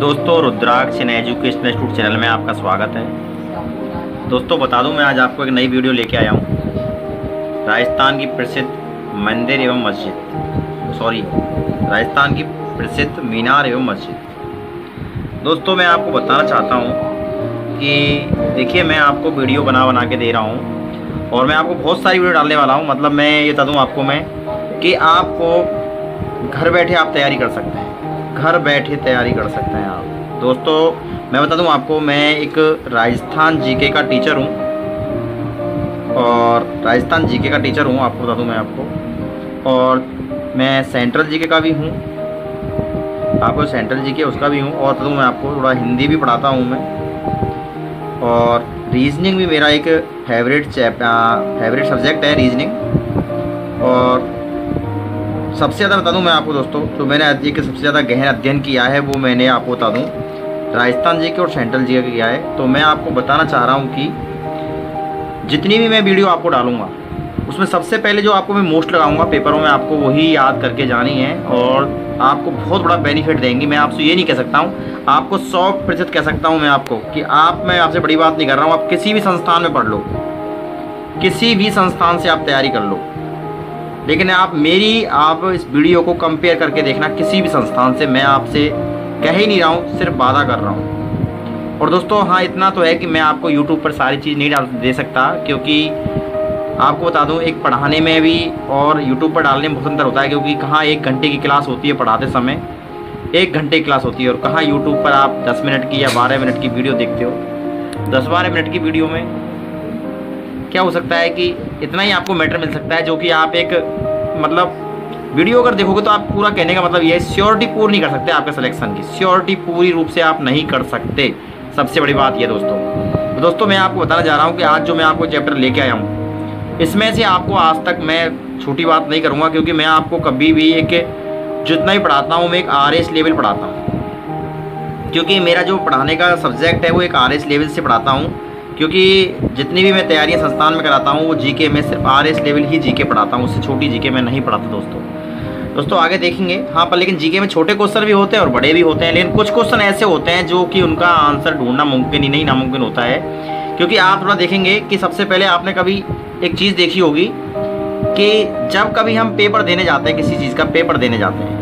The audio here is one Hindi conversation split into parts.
दोस्तों, रुद्राक्ष एजुकेशनल इंस्टीट्यूट चैनल में आपका स्वागत है। दोस्तों बता दूं, मैं आज आपको एक नई वीडियो लेके आया हूं। राजस्थान की प्रसिद्ध मंदिर एवं राजस्थान की प्रसिद्ध मीनार एवं मस्जिद। दोस्तों मैं आपको बताना चाहता हूं कि देखिए, मैं आपको वीडियो बना के दे रहा हूं और मैं आपको बहुत सारी वीडियो डालने वाला हूं। मतलब मैं ये बता दूं आपको मैं कि आपको घर बैठे आप तैयारी कर सकते हैं, घर बैठे तैयारी कर सकते हैं आप। दोस्तों मैं बता दूं आपको, मैं एक राजस्थान जीके का टीचर हूं और राजस्थान जीके का टीचर हूं, आपको बता दूं मैं आपको। और मैं सेंट्रल जीके का भी हूं, आपको सेंट्रल जीके उसका भी हूं। और बता दूं मैं आपको, थोड़ा हिंदी भी पढ़ाता हूं मैं, और रीजनिंग भी मेरा एक फेवरेट सब्जेक्ट है रीजनिंग। और सबसे ज़्यादा बता दूं मैं आपको दोस्तों, जो मैंने आज के सबसे ज़्यादा गहन अध्ययन किया है वो मैंने आपको बता दूं राजस्थान जीके और सेंट्रल जीके किया है। तो मैं आपको बताना चाह रहा हूं कि जितनी भी मैं वीडियो आपको डालूंगा उसमें सबसे पहले जो आपको मैं मोस्ट लगाऊंगा पेपरों में, आपको वही याद करके जानी है और आपको बहुत बड़ा बेनिफिट देंगी। मैं आपसे ये नहीं कह सकता हूँ, आपको 100% कह सकता हूँ मैं आपको कि मैं आपसे बड़ी बात नहीं कर रहा हूँ। आप किसी भी संस्थान में पढ़ लो, किसी भी संस्थान से आप तैयारी कर लो, लेकिन आप इस वीडियो को कंपेयर करके देखना किसी भी संस्थान से। मैं आपसे कह ही नहीं रहा हूँ, सिर्फ वादा कर रहा हूँ। और दोस्तों हाँ, इतना तो है कि मैं आपको यूट्यूब पर सारी चीज़ नहीं दे सकता, क्योंकि आपको बता दूं एक पढ़ाने में भी और यूट्यूब पर डालने में बहुत अंतर होता है। क्योंकि कहाँ 1 घंटे की क्लास होती है पढ़ाते समय, 1 घंटे की क्लास होती है, और कहाँ यूट्यूब पर आप 10 मिनट की या 12 मिनट की वीडियो देखते हो। 10-12 मिनट की वीडियो में क्या हो सकता है कि इतना ही आपको मैटर मिल सकता है, जो कि आप एक मतलब वीडियो अगर देखोगे तो आप पूरा कहने का मतलब ये है, श्योरिटी पूरी नहीं कर सकते आपके सिलेक्शन की, श्योरिटी पूरी रूप से आप नहीं कर सकते। सबसे बड़ी बात ये दोस्तों। तो दोस्तों मैं आपको बताना चाह रहा हूँ कि आज जो मैं आपको चैप्टर लेके आया हूँ, इसमें से आपको आज तक मैं छोटी बात नहीं करूँगा, क्योंकि मैं आपको कभी भी जितना ही पढ़ाता हूँ मैं एक RS लेवल पढ़ाता हूँ, क्योंकि मेरा जो पढ़ाने का सब्जेक्ट है वो एक RS लेवल से पढ़ाता हूँ। क्योंकि जितनी भी मैं तैयारियां संस्थान में कराता हूँ वो जीके में सिर्फ RS लेवल ही जीके पढ़ाता हूँ, उससे छोटी जीके में नहीं पढ़ाता दोस्तों आगे देखेंगे। हाँ, पर लेकिन जीके में छोटे क्वेश्चन भी होते हैं और बड़े भी होते हैं, लेकिन कुछ क्वेश्चन ऐसे होते हैं जो कि उनका आंसर ढूंढना मुमकिन ही नहीं, नामुमकिन होता है। क्योंकि आप थोड़ा देखेंगे कि सबसे पहले आपने कभी एक चीज़ देखी होगी कि जब कभी हम पेपर देने जाते हैं, किसी चीज़ का पेपर देने जाते हैं,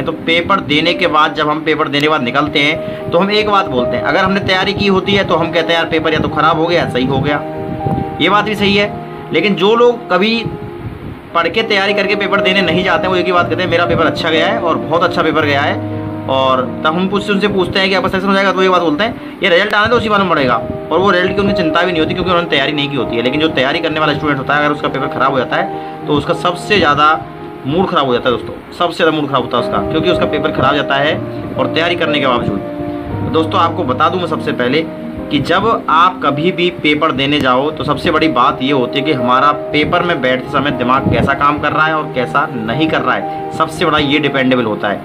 तो पेपर देने के बाद जब हम पेपर देने के बाद निकलते हैं तो हम एक बात बोलते हैं। अगर हमने तैयारी की होती है तो हम कहते हैं यार पेपर या तो ख़राब हो गया या सही हो गया। ये बात भी सही है, लेकिन जो लोग कभी पढ़ के तैयारी करके पेपर देने नहीं जाते हैं वो एक ही बात कहते हैं, मेरा पेपर अच्छा गया है और बहुत अच्छा पेपर गया है। और तब हम उनसे पूछते हैं कि आपका सिलेक्शन हो जाएगा, तो ये बात बोलते हैं ये रिजल्ट आने तो उसी मालूम पड़ेगा। और वो रिजल्ट की उनकी चिंता भी नहीं होती, क्योंकि उन्होंने तैयारी नहीं की होती है। लेकिन जो तैयारी करने वाला स्टूडेंट होता है, अगर उसका पेपर ख़राब हो जाता है तो उसका सबसे ज़्यादा मूड ख़राब हो जाता है दोस्तों, सबसे ज़्यादा मूड ख़राब होता है उसका, क्योंकि उसका पेपर ख़राब जाता है और तैयारी करने के बावजूद। तो दोस्तों आपको बता दूं मैं सबसे पहले कि जब आप कभी भी पेपर देने जाओ तो सबसे बड़ी बात ये होती है कि हमारा पेपर में बैठते समय दिमाग कैसा काम कर रहा है और कैसा नहीं कर रहा है, सबसे बड़ा ये डिपेंडेबल होता है।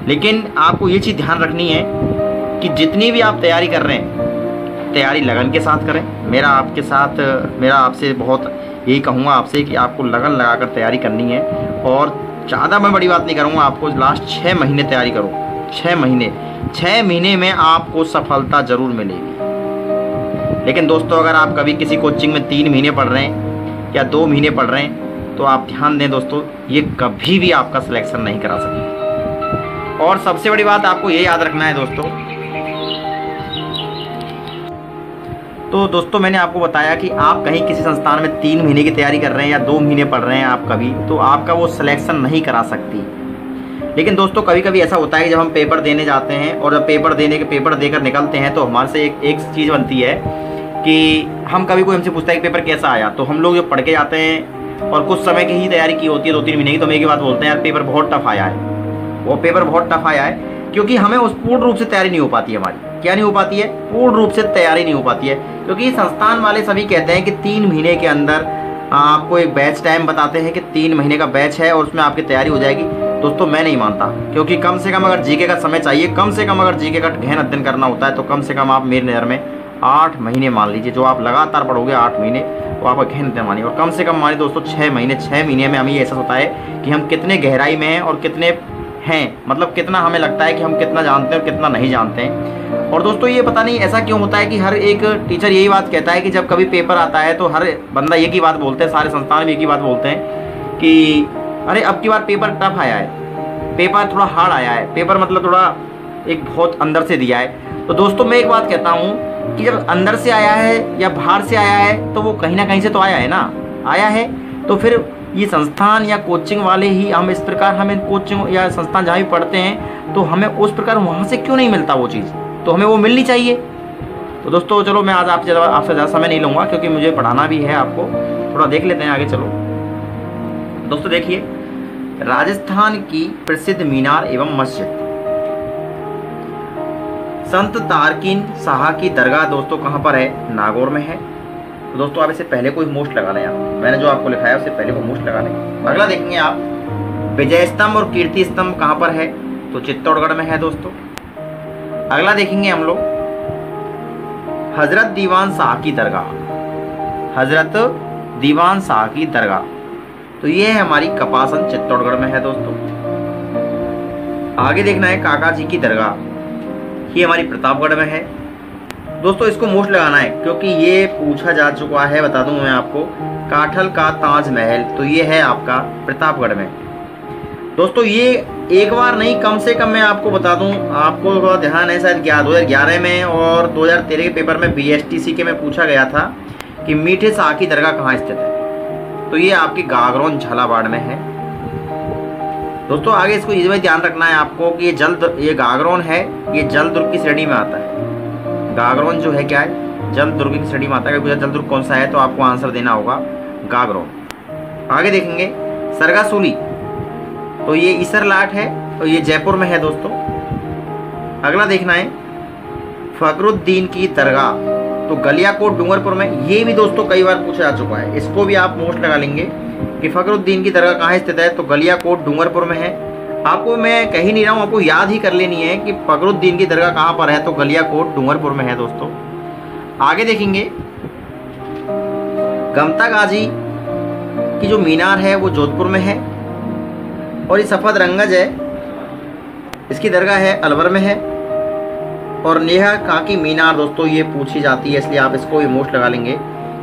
लेकिन आपको ये चीज़ ध्यान रखनी है कि जितनी भी आप तैयारी कर रहे हैं, तैयारी लगन के साथ करें। मेरा आपसे बहुत यही कहूँगा आपसे कि आपको लगन लगाकर तैयारी करनी है। और ज़्यादा मैं बड़ी बात नहीं करूँगा, आपको लास्ट 6 महीने तैयारी करो। 6 महीने में आपको सफलता ज़रूर मिलेगी। लेकिन दोस्तों अगर आप कभी किसी कोचिंग में 3 महीने पढ़ रहे हैं या 2 महीने पढ़ रहे हैं तो आप ध्यान दें दोस्तों, ये कभी भी आपका सिलेक्शन नहीं करा सकते। और सबसे बड़ी बात आपको ये याद रखना है दोस्तों, तो दोस्तों मैंने आपको बताया कि आप कहीं किसी संस्थान में 3 महीने की तैयारी कर रहे हैं या 2 महीने पढ़ रहे हैं आप कभी, तो आपका वो सिलेक्शन नहीं करा सकती। लेकिन दोस्तों कभी कभी ऐसा होता है कि जब हम पेपर देने जाते हैं और जब पेपर देकर निकलते हैं तो हमारे से एक चीज़ बनती है कि हम कभी कोई हमसे पूछता है कि पेपर कैसा आया, तो हम लोग जब पढ़ के जाते हैं और कुछ समय की ही तैयारी की होती है 2-3 महीने की, तो हम एक ही बात बोलते हैं यार पेपर बहुत टफ आया है, वो पेपर बहुत टफ आया है। क्योंकि हमें उस पूर्ण रूप से तैयारी नहीं हो पाती है, हमारी क्या नहीं हो पाती है, पूर्ण रूप से तैयारी नहीं हो पाती है। क्योंकि संस्थान वाले सभी कहते हैं कि 3 महीने के अंदर आपको एक बैच टाइम बताते हैं कि 3 महीने का बैच है और उसमें आपकी तैयारी हो जाएगी। दोस्तों मैं नहीं मानता, क्योंकि कम से कम अगर जीके का समय चाहिए, कम से कम अगर जीके का गहन अध्ययन करना होता है तो कम से कम आप मेरी नज़र में 8 महीने मान लीजिए, जो आप लगातार पढ़ोगे 8 महीने, वो आपका गहन अध्ययन मानिए। और कम से कम मानिए दोस्तों 6 महीने में हमें ये एहसास होता है कि हम कितने गहराई में हैं और कितने हैं, मतलब कितना हमें लगता है कि हम कितना जानते हैं और कितना नहीं जानते हैं। और दोस्तों ये पता नहीं ऐसा क्यों होता है कि हर एक टीचर यही बात कहता है कि जब कभी पेपर आता है तो हर बंदा एक ही बात बोलते हैं, सारे संस्थान भी एक ही बात बोलते हैं कि अरे अब की बार पेपर टफ आया है, पेपर थोड़ा हार्ड आया है, पेपर मतलब थोड़ा एक बहुत अंदर से दिया है। तो दोस्तों मैं एक बात कहता हूँ कि जब अंदर से आया है या बाहर से आया है तो वो कहीं ना कहीं से तो आया है ना, आया है तो फिर ये संस्थान या कोचिंग वाले ही हम इस प्रकार, हमें कोचिंग या संस्थान जहाँ भी पढ़ते हैं तो हमें उस प्रकार वहाँ से क्यों नहीं मिलता वो चीज़, तो हमें वो मिलनी चाहिए। तो दोस्तों चलो मैं आज आपसे ज़्यादा समय नहीं लूँगा क्योंकि मुझे पढ़ाना भी है आपको, थोड़ा देख लेते हैं आगे। चलो दोस्तों देखिए, राजस्थान की प्रसिद्ध मीनार एवं मस्जिद, संत तारकिन शाह की दरगाह दोस्तों कहाँ पर है? नागौर में है। तो दोस्तों आप इससे पहले कोई मोस्ट लगा लें, आप मैंने जो आपको लिखाया उससे पहले को मोस्ट लगा लें। अगला देखेंगे आप, विजय स्तंभ और कीर्ति स्तंभ कहाँ पर है? तो चित्तौड़गढ़ में है दोस्तों। अगला देखेंगे हम लोग, हजरत दीवान शाह की दरगाह, हजरत दीवान शाह की दरगाह, तो ये है हमारी कपासन चित्तौड़गढ़ में है दोस्तों। आगे देखना है काका जी की दरगाह, ये हमारी प्रतापगढ़ में है दोस्तों। इसको मोस्ट लगाना है क्योंकि ये पूछा जा चुका है, बता दूं मैं आपको, काठल का ताजमहल, तो ये है आपका प्रतापगढ़ में दोस्तों। ये एक बार नहीं, कम से कम मैं आपको बता दूं, आपको थोड़ा ध्यान है शायद 2011 में और 2013 के पेपर में BSTC के में पूछा गया था कि मीठे शाह की दरगाह कहाँ स्थित है, तो ये आपकी गागरोन झालावाड़ में है दोस्तों। आगे इसको ये ध्यान रखना है आपको कि ये गागरोन है, ये जल दुर्ग की श्रेणी में आता है। गागरोन जो है क्या है? जल दुर्ग की श्रेणी में आता है। अगर जल दुर्ग कौन सा है तो आपको आंसर देना होगा गागरोन। आगे देखेंगे सरगासूली, तो ये ईसरलाट है, तो ये जयपुर में है दोस्तों। अगला देखना है फखरुद्दीन की दरगाह, तो गलियाकोट डूंगरपुर में, ये भी दोस्तों कई बार पूछा जा चुका है, इसको भी आप मोस्ट लगा लेंगे कि फखरुद्दीन की दरगाह कहाँ स्थित है, तो गलियाकोट डूंगरपुर में है। आपको मैं कह ही नहीं रहा हूँ, आपको याद ही कर लेनी है कि फखरुद्दीन की दरगाह कहाँ पर है, तो गलियाकोट डूंगरपुर में है दोस्तों। आगे देखेंगे गमता गाजी की जो मीनार है वो जोधपुर में है, और ये सफेद रंगज है, इसकी दरगाह है अलवर में है। और नेहर खां की मीनार दोस्तों ये पूछी जाती है, इसलिए आप इसको भी मोस्ट लगा लेंगे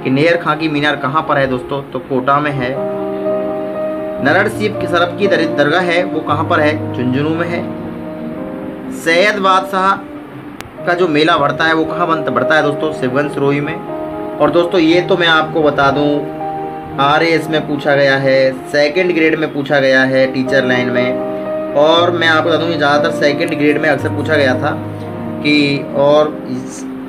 कि नेहर खां की मीनार कहाँ पर है दोस्तों, तो कोटा में है। नरसिंह की सरफ की दरगाह है वो कहाँ पर है? झुंझुनू में है। सैयद बादशाह का जो मेला बढ़ता है वो कहाँ बढ़ता है दोस्तों? शिवगंज सिरोही में। और दोस्तों ये तो मैं आपको बता दूं, RAS में पूछा गया है, सेकंड ग्रेड में पूछा गया है टीचर लाइन में, और मैं आपको बता दूं ज़्यादातर सेकंड ग्रेड में अक्सर पूछा गया था कि, और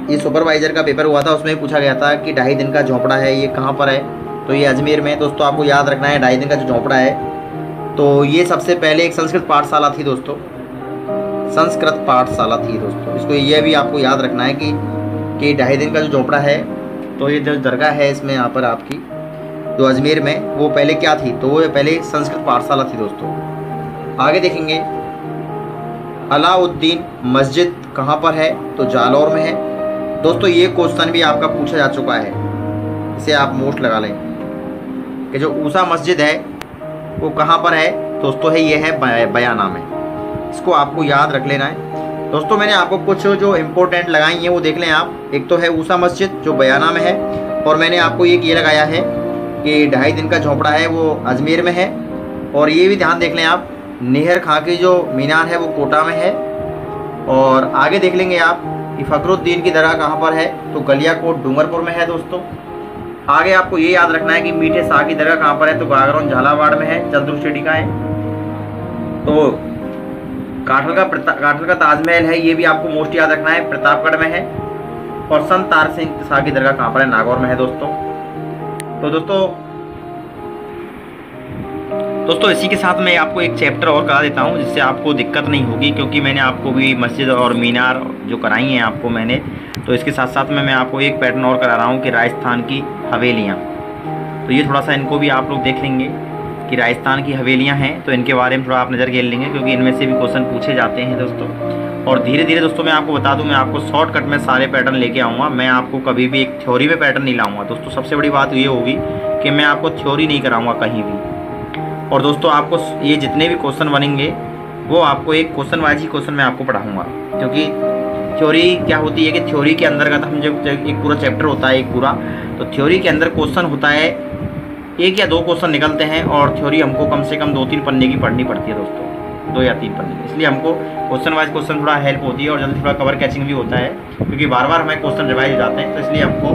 ये सुपरवाइज़र का पेपर हुआ था उसमें पूछा गया था कि 2.5 दिन का झोंपड़ा है ये कहाँ पर है, तो ये अजमेर में। दोस्तों आपको याद रखना है 2.5 दिन का जो झोंपड़ा है, तो ये सबसे पहले एक संस्कृत पाठशाला थी दोस्तों, संस्कृत पाठशाला थी दोस्तों। इसको ये भी आपको याद रखना है कि 2.5 दिन का जो झोंपड़ा है, तो ये जो दरगाह है इसमें यहाँ पर आपकी जो अजमेर में, वो पहले क्या थी, तो वो पहले संस्कृत पाठशाला थी दोस्तों। आगे देखेंगे अलाउद्दीन मस्जिद कहाँ पर है, तो जालौर में है दोस्तों। ये क्वेश्चन भी आपका पूछा जा चुका है, इसे आप मोस्ट लगा लें कि जो ऊषा मस्जिद है वो कहाँ पर है दोस्तों, है ये है बयाना में, इसको आपको याद रख लेना है दोस्तों। मैंने आपको कुछ जो इम्पोर्टेंट लगाई हैं वो देख लें आप। एक तो है ऊषा मस्जिद जो बयाना में है, और मैंने आपको एक ये लगाया है कि 2.5 दिन का झोंपड़ा है वो अजमेर में है, और ये भी ध्यान देख लें आप, नेहर खां की जो मीनार है वो कोटा में है। और आगे देख लेंगे आप कि फखरुद्दीन की दरगाह कहाँ पर है, तो गलियाकोट डूंगरपुर में है दोस्तों। आगे आपको ये याद रखना है कि मीठे शाह की दरगाह कहाँ पर है, तो गागरोन झालावाड़ में है, जलदुर्ग श्रेणी का है। तो काठल का ताजमहल है, ये भी आपको मोस्ट याद रखना है, प्रतापगढ़ में है। और संत तार सिंह शाह की दरगाह कहाँ पर है, नागौर में है दोस्तों। तो दोस्तों इसी के साथ मैं आपको एक चैप्टर और करा देता हूँ जिससे आपको दिक्कत नहीं होगी, क्योंकि मैंने आपको भी मस्जिद और मीनार जो कराई हैं आपको मैंने, तो इसके साथ साथ में मैं आपको एक पैटर्न और करा रहा हूँ कि राजस्थान की हवेलियाँ। तो ये थोड़ा सा इनको भी आप लोग देख लेंगे कि राजस्थान की हवेलियाँ हैं, तो इनके बारे में थोड़ा आप नज़र खेल लेंगे, क्योंकि इनमें से भी क्वेश्चन पूछे जाते हैं दोस्तों। और धीरे धीरे दोस्तों मैं आपको बता दूं, मैं आपको शॉर्टकट में सारे पैटर्न लेके आऊँगा, मैं आपको कभी भी एक थ्योरी में पैटर्न नहीं लाऊंगा दोस्तों। सबसे बड़ी बात ये होगी कि मैं आपको थ्योरी नहीं कराऊँगा कहीं भी। और दोस्तों आपको ये जितने भी क्वेश्चन बनेंगे वो आपको एक क्वेश्चन वाइज ही क्वेश्चन मैं आपको पढ़ाऊँगा, क्योंकि थ्योरी क्या होती है कि थ्योरी के अंतर्गत हम जब एक पूरा चैप्टर होता है एक पूरा, तो थ्योरी के अंदर क्वेश्चन होता है 1 या 2 क्वेश्चन निकलते हैं, और थ्योरी हमको कम से कम 2-3 पन्ने की पढ़नी पड़ती है दोस्तों, 2 या 3 पन्ने। इसलिए हमको क्वेश्चन वाइज क्वेश्चन थोड़ा हेल्प होती है और जल्दी थोड़ा कवर कैचिंग भी होता है, क्योंकि बार बार हमें क्वेश्चन रिवाइज हो जाते हैं, तो इसलिए हमको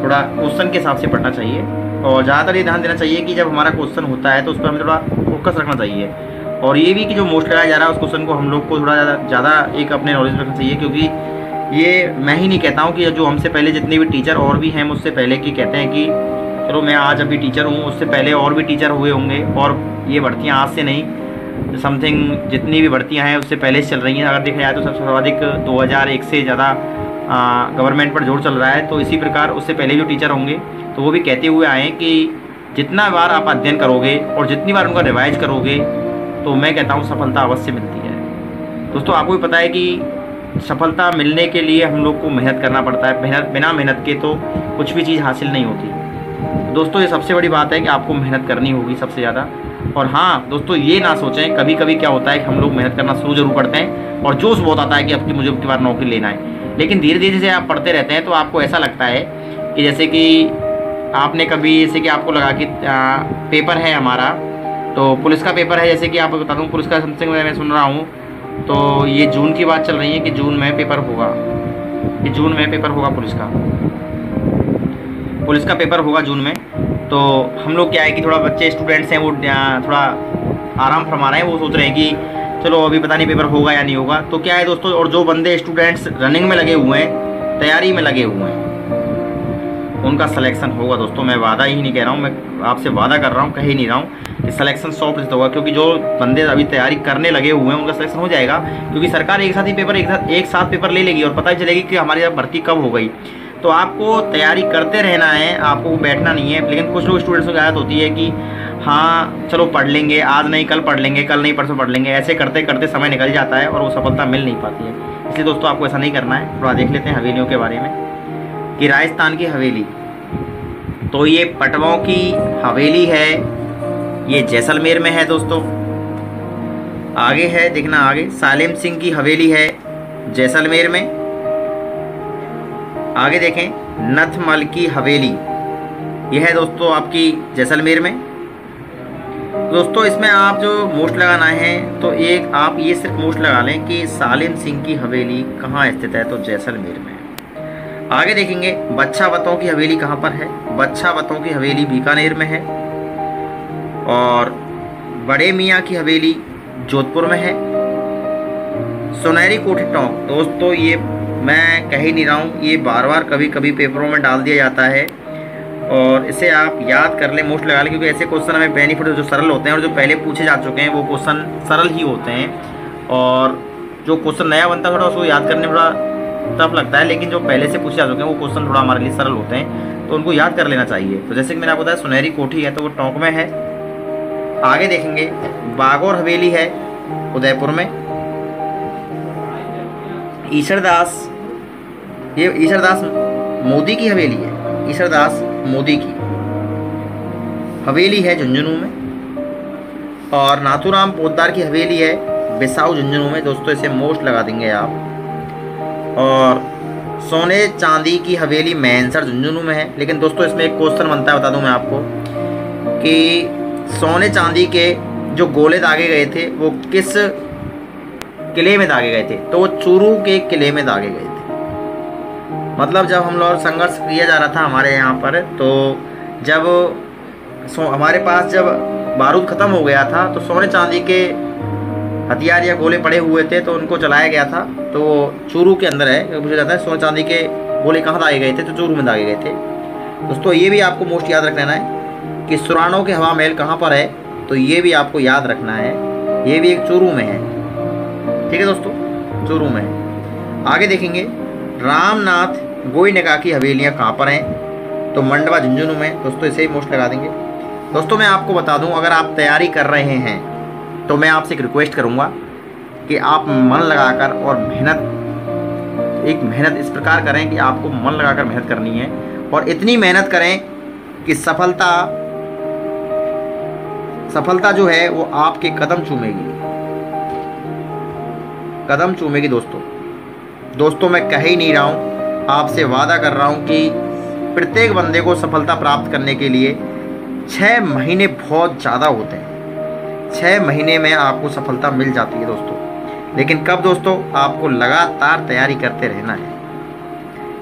थोड़ा क्वेश्चन के हिसाब से पढ़ना चाहिए। और ज़्यादातर ये ध्यान देना चाहिए कि जब हमारा क्वेश्चन होता है तो उस पर हमें थोड़ा फोकस रखना चाहिए, और ये भी कि जो मोस्ट लगाया जा रहा है उस क्वेश्चन को हम लोग को थोड़ा ज़्यादा एक अपने नॉलेज में रखना चाहिए, क्योंकि ये मैं ही नहीं कहता हूँ कि जो हमसे पहले जितने भी टीचर और भी हैं मुझसे पहले की कहते हैं कि चलो मैं आज अभी टीचर हूँ, उससे पहले और भी टीचर हुए होंगे, और ये भर्तियाँ आज से नहीं, समथिंग जितनी भी भर्तियाँ हैं उससे पहले से चल रही हैं। अगर देखा जाए तो सबसे सर्वाधिक 2001 से ज़्यादा गवर्नमेंट पर जोर चल रहा है, तो इसी प्रकार उससे पहले जो टीचर होंगे तो वो भी कहते हुए आए कि जितना बार आप अध्ययन करोगे और जितनी बार उनका रिवाइज करोगे, तो मैं कहता हूँ सफलता अवश्य मिलती है। दोस्तों आपको भी पता है कि सफलता मिलने के लिए हम लोग को मेहनत करना पड़ता है, बिना मेहनत के तो कुछ भी चीज़ हासिल नहीं होती। दोस्तों ये सबसे बड़ी बात है कि आपको मेहनत करनी होगी सबसे ज़्यादा। और हाँ दोस्तों, ये ना सोचें, कभी कभी क्या होता है कि हम लोग मेहनत करना शुरू जरूर करते हैं और जोश बहुत आता है कि अब की मुझे बार नौकरी लेना है, लेकिन धीरे धीरे जैसे आप पढ़ते रहते हैं तो आपको ऐसा लगता है कि जैसे कि आपने कभी जैसे कि आपको लगा कि पेपर है हमारा, तो पुलिस का पेपर है, जैसे कि आपको बता दूँ पुलिस का समथिंग मैं सुन रहा हूँ, तो ये जून की बात चल रही है कि जून में पेपर होगा, कि जून में पेपर होगा पुलिस का पेपर होगा जून में। तो हम लोग क्या है कि थोड़ा बच्चे स्टूडेंट्स हैं वो थोड़ा आराम फरमा रहे हैं, वो सोच रहे हैं कि चलो अभी पता नहीं पेपर होगा या नहीं होगा। तो क्या है दोस्तों, और जो बंदे स्टूडेंट्स रनिंग में लगे हुए हैं, तैयारी में लगे हुए हैं, उनका सिलेक्शन होगा दोस्तों। मैं वादा ही नहीं कह रहा हूँ, मैं आपसे वादा कर रहा हूँ, कह ही नहीं रहा हूँ कि सिलेक्शन 100% होगा, क्योंकि जो बंदे अभी तैयारी करने लगे हुए हैं उनका सिलेक्शन हो जाएगा, क्योंकि सरकार एक साथ ही पेपर एक साथ पेपर ले लेगी और पता ही चलेगी कि हमारी भर्ती कब हो गई। तो आपको तैयारी करते रहना है, आपको बैठना नहीं है। लेकिन कुछ लोग स्टूडेंट्स की आदत होती है कि हाँ चलो पढ़ लेंगे, आज नहीं कल पढ़ लेंगे, कल नहीं परसों पढ़ लेंगे, ऐसे करते करते समय निकल जाता है और वो सफलता मिल नहीं पाती है। इसलिए दोस्तों आपको ऐसा नहीं करना है। थोड़ा देख लेते हैं हवेलियों के बारे में कि राजस्थान की हवेली, तो ये पटवों की हवेली है, ये जैसलमेर में है दोस्तों। आगे है देखना, आगे सालेम सिंह की हवेली है जैसलमेर में। आगे देखें नथमल की हवेली, यह है दोस्तों आपकी जैसलमेर में। दोस्तों इसमें आप जो मोस्ट लगाना है तो एक आप ये सिर्फ मोस्ट लगा लें कि सालेम सिंह की हवेली कहाँ स्थित है, तो जैसलमेर में। आगे देखेंगे बच्छावतों की हवेली कहाँ पर है, बच्छावतों की हवेली बीकानेर में है। और बड़े मियाँ की हवेली जोधपुर में है। सुनहरी कोठी टोंक, दोस्तों ये मैं कह ही नहीं रहा हूँ, ये बार बार कभी कभी पेपरों में डाल दिया जाता है और इसे आप याद कर लें, मोस्ट लगा लें, क्योंकि ऐसे क्वेश्चन हमें बेनिफिट जो सरल होते हैं और जो पहले पूछे जा चुके हैं वो क्वेश्चन सरल ही होते हैं। और जो क्वेश्चन नया बनता है थोड़ा उसको याद करने में थोड़ा टफ लगता है, लेकिन जो पहले से पूछे जा चुके हैं वो क्वेश्चन थोड़ा हमारे लिए सरल होते हैं, तो उनको याद कर लेना चाहिए। तो जैसे कि मैंने आपको बताया सुनहरी कोठी है तो वो टोंक में है। आगे देखेंगे बागौर हवेली है उदयपुर में। ईश्वरदास, ये ईश्वरदास मोदी की हवेली है, ईश्वरदास मोदी की हवेली है झुंझुनू में। और नाथूराम पोद्दार की हवेली है बिसाऊ झुंझुनू में। दोस्तों इसे मोस्ट लगा देंगे आप। और सोने चांदी की हवेली मैनसर झुंझुनू में है। लेकिन दोस्तों इसमें एक क्वेश्चन बनता है, बता दूं मैं आपको कि सोने चांदी के जो गोले दागे गए थे वो किस किले में दागे गए थे, तो वो चूरू के किले में दागे गए थे। मतलब जब हम लोग संघर्ष किया जा रहा था हमारे यहाँ पर, तो जब हमारे पास जब बारूद ख़त्म हो गया था तो सोने चांदी के हथियार या गोले पड़े हुए थे तो उनको चलाया गया था। तो चूरू के अंदर है, पूछा जाता है सोने चांदी के गोले कहाँ दागे गए थे, तो चूरू में दागे गए थे। दोस्तों ये भी आपको मोस्ट याद रख लेना है कि सुरानों के हवा महल कहाँ पर है, तो ये भी आपको याद रखना है, ये भी एक चूरू में है। ठीक है दोस्तों, चूरू में है। आगे देखेंगे रामनाथ गोयनका की हवेलियाँ कहाँ पर हैं, तो मंडवा झुंझुनू में। दोस्तों इसे ही मोस्ट लगा देंगे। दोस्तों मैं आपको बता दूं, अगर आप तैयारी कर रहे हैं तो मैं आपसे एक रिक्वेस्ट करूंगा कि आप मन लगाकर और मेहनत इस प्रकार करें कि आपको मन लगाकर मेहनत करनी है और इतनी मेहनत करें कि सफलता जो है वो आपके कदम चूमेगी। कदम चूमेगी दोस्तों। दोस्तों मैं कह ही नहीं रहा हूँ, आपसे वादा कर रहा हूँ कि प्रत्येक बंदे को सफलता प्राप्त करने के लिए 6 महीने बहुत ज़्यादा होते हैं। 6 महीने में आपको सफलता मिल जाती है दोस्तों। लेकिन कब दोस्तों? आपको लगातार तैयारी करते रहना है।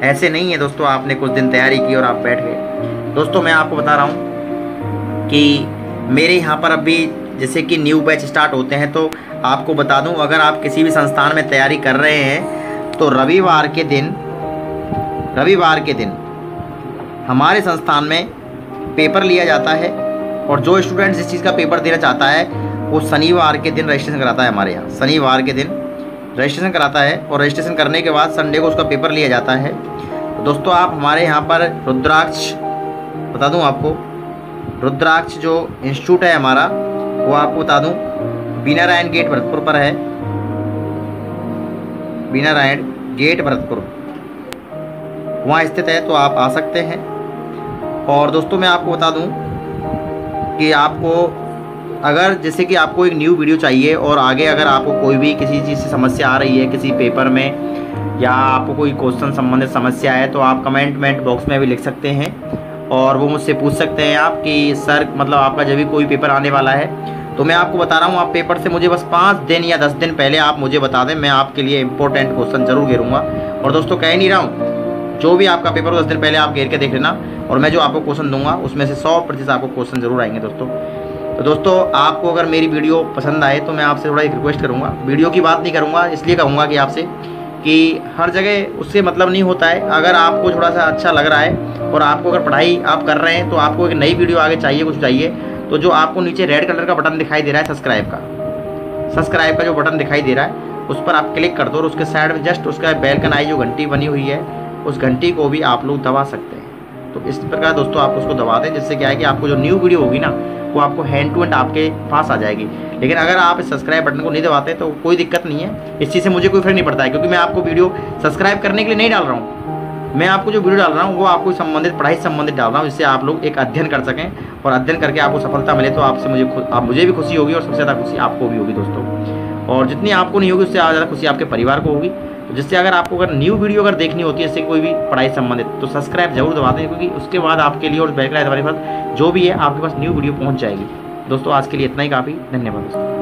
ऐसे नहीं है दोस्तों आपने कुछ दिन तैयारी की और आप बैठ गए। दोस्तों मैं आपको बता रहा हूँ कि मेरे यहाँ पर अभी जैसे कि न्यू बैच स्टार्ट होते हैं, तो आपको बता दूँ, अगर आप किसी भी संस्थान में तैयारी कर रहे हैं तो रविवार के दिन हमारे संस्थान में पेपर लिया जाता है। और जो स्टूडेंट जिस चीज़ का पेपर देना चाहता है वो शनिवार के दिन रजिस्ट्रेशन कराता है। हमारे यहाँ शनिवार के दिन रजिस्ट्रेशन कराता है और रजिस्ट्रेशन करने के बाद संडे को उसका पेपर लिया जाता है। तो दोस्तों आप हमारे यहाँ पर रुद्राक्ष, बता दूँ आपको, रुद्राक्ष जो इंस्टीट्यूट है हमारा, वो आपको बता दूँ बीनारायण गेट भरतपुर पर है। बीनारायण गेट भरतपुर वहाँ स्थित है, तो आप आ सकते हैं। और दोस्तों मैं आपको बता दूँ कि आपको अगर जैसे कि आपको एक न्यू वीडियो चाहिए और आगे अगर आपको कोई भी किसी चीज़ से समस्या आ रही है, किसी पेपर में, या आपको कोई क्वेश्चन संबंधित समस्या है, तो आप कमेंट बॉक्स में भी लिख सकते हैं और वो मुझसे पूछ सकते हैं आप कि सर मतलब आपका जब भी कोई पेपर आने वाला है, तो मैं आपको बता रहा हूँ आप पेपर से मुझे बस 5 दिन या 10 दिन पहले आप मुझे बता दें, मैं आपके लिए इंपॉर्टेंट क्वेश्चन जरूर घेरूँगा। और दोस्तों कह नहीं रहा हूँ, जो भी आपका पेपर 10 दिन पहले आप घेर के देख लेना और मैं जो आपको क्वेश्चन दूंगा उसमें से 100% आपको क्वेश्चन जरूर आएंगे दोस्तों। तो दोस्तों आपको अगर मेरी वीडियो पसंद आए तो मैं आपसे थोड़ा एक रिक्वेस्ट करूंगा, वीडियो की बात नहीं करूंगा, इसलिए कहूंगा कि आपसे कि हर जगह उससे मतलब नहीं होता है। अगर आपको थोड़ा सा अच्छा लग रहा है और आपको अगर पढ़ाई आप कर रहे हैं तो आपको एक नई वीडियो आगे चाहिए, कुछ चाहिए, तो जो आपको नीचे रेड कलर का बटन दिखाई दे रहा है सब्सक्राइब का जो बटन दिखाई दे रहा है उस पर आप क्लिक कर दो और उसके साइड में जस्ट उसका बेल का आई जो घंटी बनी हुई है उस घंटी को भी आप लोग दबा सकते हैं। तो इस प्रकार दोस्तों आप उसको दबा दें, जिससे क्या है कि आपको जो न्यू वीडियो होगी ना वो आपको हैंड टू हैंड आपके पास आ जाएगी। लेकिन अगर आप इस सब्सक्राइब बटन को नहीं दबाते तो कोई दिक्कत नहीं है, इस चीज़ से मुझे कोई फर्क नहीं पड़ता है, क्योंकि मैं आपको वीडियो सब्सक्राइब करने के लिए नहीं डाल रहा हूँ। मैं आपको जो वीडियो डाल रहा हूँ वो आपको संबंधित पढ़ाई संबंधित डाल रहा हूँ, जिससे आप लोग एक अध्ययन कर सकें और अध्ययन करके आपको सफलता मिले तो मुझे भी खुशी होगी और सबसे ज़्यादा खुशी आपको भी होगी दोस्तों। और जितनी आपको नहीं होगी उससे ज़्यादा खुशी आपके परिवार को होगी। तो जिससे अगर आपको अगर न्यू वीडियो अगर देखनी होती है इससे कोई भी पढ़ाई संबंधित, तो सब्सक्राइब जरूर दबा दें, क्योंकि उसके बाद आपके लिए और बैक हमारे पास जो भी है आपके पास न्यू वीडियो पहुंच जाएगी। दोस्तों आज के लिए इतना ही काफ़ी, धन्यवाद दोस्तों।